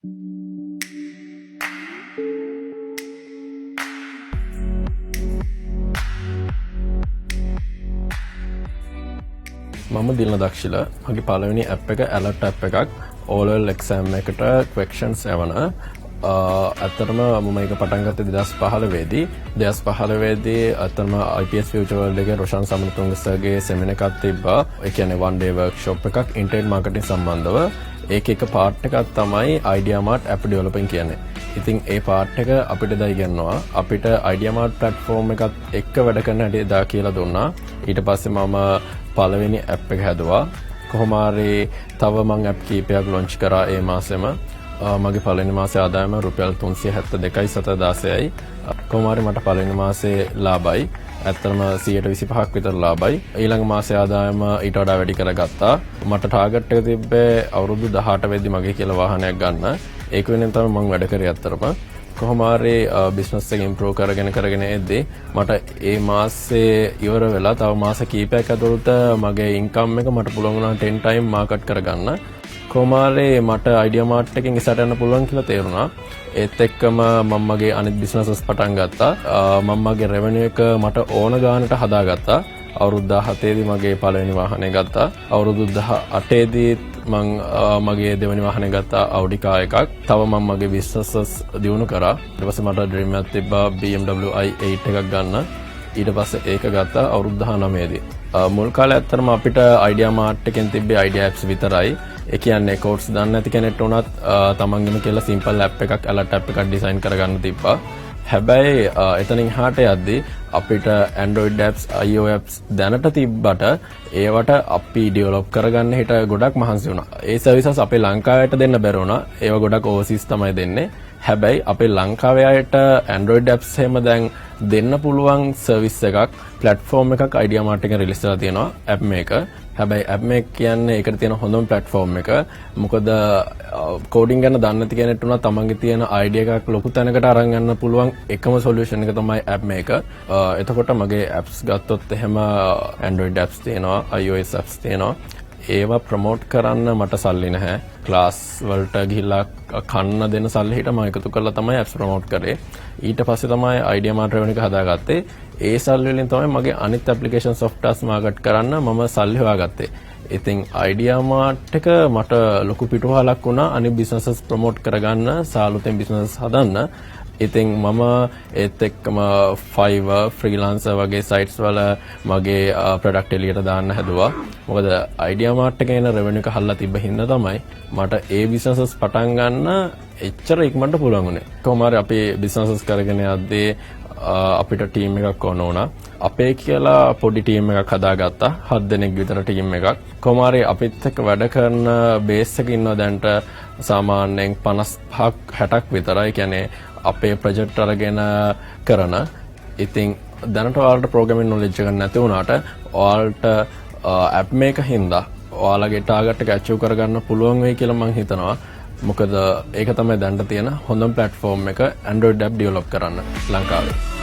මම දිලන දක්ෂිල මගේ පළවෙනි ඇප් එක ඇලර්ට් ඇප් එකක් ඕලෙවල් එක්සෑම් එකට ක්වෙස්චන්ස් එවන ඇත්තටම මම මේක පටන් ගත්තේ 2015 දී 2015 දී ඇත්තටම IPS Future World එකේ රොෂාන් සමනතුංග සර්ගේ සෙමිනාර් එකක් තිබ්බා. ඒ කියන්නේ one day workshop එකක් ඉන්ටර්නෙට් මාකටිං සම්බන්ධව. ඒකේ එක පාර්ට් එකක් තමයි ideamart app developing කියන්නේ. ඉතින් ඒ පාර්ට් එක අපිට දා ඉගෙනනවා. අපිට ideamart platform එකත් එක්ක වැඩ කරන්න හැටි දා කියලා දුන්නා. ඊට පස්සේ මම පළවෙනි ඇප් එක හැදුවා. කොහොම හරි තව මං ඇප් කීපයක් ලොන්ච් කරා ඒ මාසෙම. මගේ පළවෙනි මාසේ ආදායම රුපියල් 372.76යි. කොහොම හරි මට පළවෙනි මාසේ ලාභයි. ඇත්තටම 125ක් විතර ලාභයි. ඊළඟ මාසේ ආදායම ඊට වඩා වැඩි කරගත්තා. මට ටාගට් එක තිබ්බේ අවුරුදු 18 වෙද්දි මගේ කියලා වාහනයක් ගන්න. ඒක වෙනුවෙන් තමයි මම වැඩ කරේ ඇත්තටම. කොහොම හරි බිස්නස් එක ඉම්ප්‍රූව් කරගෙන එද්දී මට ඒ මාසේ ඉවර වෙලා තව මාස කීපයක් ඇතුළත මගේ ඉන්කම් එක මට පුළුවන් වුණා 10 time මාකට් කරගන්න. කොහොම හරි මට ideamart එකෙන් ඉස්සරහට යන්න පුළුවන් කියලා තේරුණා. ඒත් එක්කම මම මගේ අනිත් බිස්නසස් පටන් ගත්තා. මම මගේ රෙවෙනියු එක මට ඕන ගානට හදාගත්තා. අවුරුදු 17 දී මගේ පළවෙනි වාහනය ගත්තා. අවුරුදු 18 දී මං මගේ දෙවෙනි වාහනය ගත්තා Audi car එකක්. තව මම මගේ බිස්නසස් දියුණු කරා. ඊට පස්සේ මට ඩ්‍රීම් එකක් තිබ්බා BMW i8 එකක් ගන්න. ඊට පස්සේ ඒක ගත්තා අවුරුදු 19 දී. මුල් කාලේ ඇත්තටම අපිට ideamart එකෙන් තිබ්බේ idea apps විතරයි. ඒ කියන්නේ කෝඩ්ස් දන්නේ නැති කෙනෙක්ට උනත් තමන්ගෙම කියලා සිම්පල් ඇප් එකක් ඇලර්ට් ඇප් එකක් ඩිසයින් කරගන්න තිබ්බා. හැබැයි එතනින් එහාට යද්දී අපිට Android apps, iOS apps දැනට තිබ්බට ඒවට අපි ඩෙවලොප් කරගන්න හිට ගොඩක් මහන්සි වුණා. ඒ සර්විසස් අපේ ලංකාවට දෙන්න බැරි වුණා. ඒව ගොඩක් ඕවර්සීස් තමයි දෙන්නේ. හැබැයි අපේ ලංකාවේ අයට Android apps එහෙම දැන් දෙන්න පුළුවන් සර්විස් එකක්, platform එකක් ideamart එකෙන් රිලීස් කරලා තියෙනවා appmaker. හැබැයි appmaker කියන්නේ ඒකට තියෙන හොඳම platform එක. මොකද කෝඩින් ගැන දන්නේ නැති කෙනෙක්ට උනා තමන්ගේ තියෙන idea එකක් ලොකු තැනකට අරන් යන්න පුළුවන් එකම solution එක තමයි appmaker. එතකොට මගේ apps ගත්තොත් එහෙම Android apps තියෙනවා, iOS apps තියෙනවා. ඒවා ප්‍රොමෝට් කරන්න මට සල්ලි නැහැ. ක්ලාස් වලට ගිහිල්ලා කන්න දෙන සල්ලි හිට මම එකතු කරලා තමයි apps ප්‍රොමෝට් කරේ. ඊට පස්සේ තමයි ideamart රෙවෙනියු එක හදාගත්තේ. ඒ සල්ලි වලින් තමයි මගේ අනිත් application softwares මාකට් කරන්න මම සල්ලි හොයාගත්තේ. ඉතින් ideamart එක මට ලොකු පිටුවහලක් වුණා අනිත් businesses ප්‍රොමෝට් කරගන්න, සාලුතෙන් business හදන්න. ඉතින් මම ඒත් එක්කම Fiverr, freelancer වගේ sites වල මගේ product එළියට දාන්න හැදුවා. මොකද ideamart එකේ එන revenue එක හල්ලා තිබ්බ හින්දා තමයි මට ඒ businesses පටන් ගන්න එච්චර ඉක්මනට පුළුවන් වුණේ. කොහොම හරි අපි businesses කරගෙන යද්දී අපිට ටීම් එකක් ඕන වුණා. අපේ කියලා පොඩි ටීම් එකක් හදාගත්තා. 7 දෙනෙක් විතර ටීම් එකක්. කොහොම හරි අපිත් එක්ක වැඩ කරන බේස් එකේ ඉන්නවා දැන්ට සාමාන්‍යයෙන් 55ක් 60ක් විතරයි. කියන්නේ අපේ ප්‍රොජෙක්ට් අරගෙන කරන. ඉතින් දැනට ඔයාලට ප්‍රෝග්‍රෑමින් නොලෙජ් එකක් නැති වුණාට ඔයාලට appmaker හින්දා ඔයාලගේ ටාගට් එක අචීව් කරගන්න පුළුවන් වෙයි කියලා මම හිතනවා. මොකද ඒක තමයි දැනට තියෙන හොඳම platform එක Android app develop කරන්න ලංකාවේ.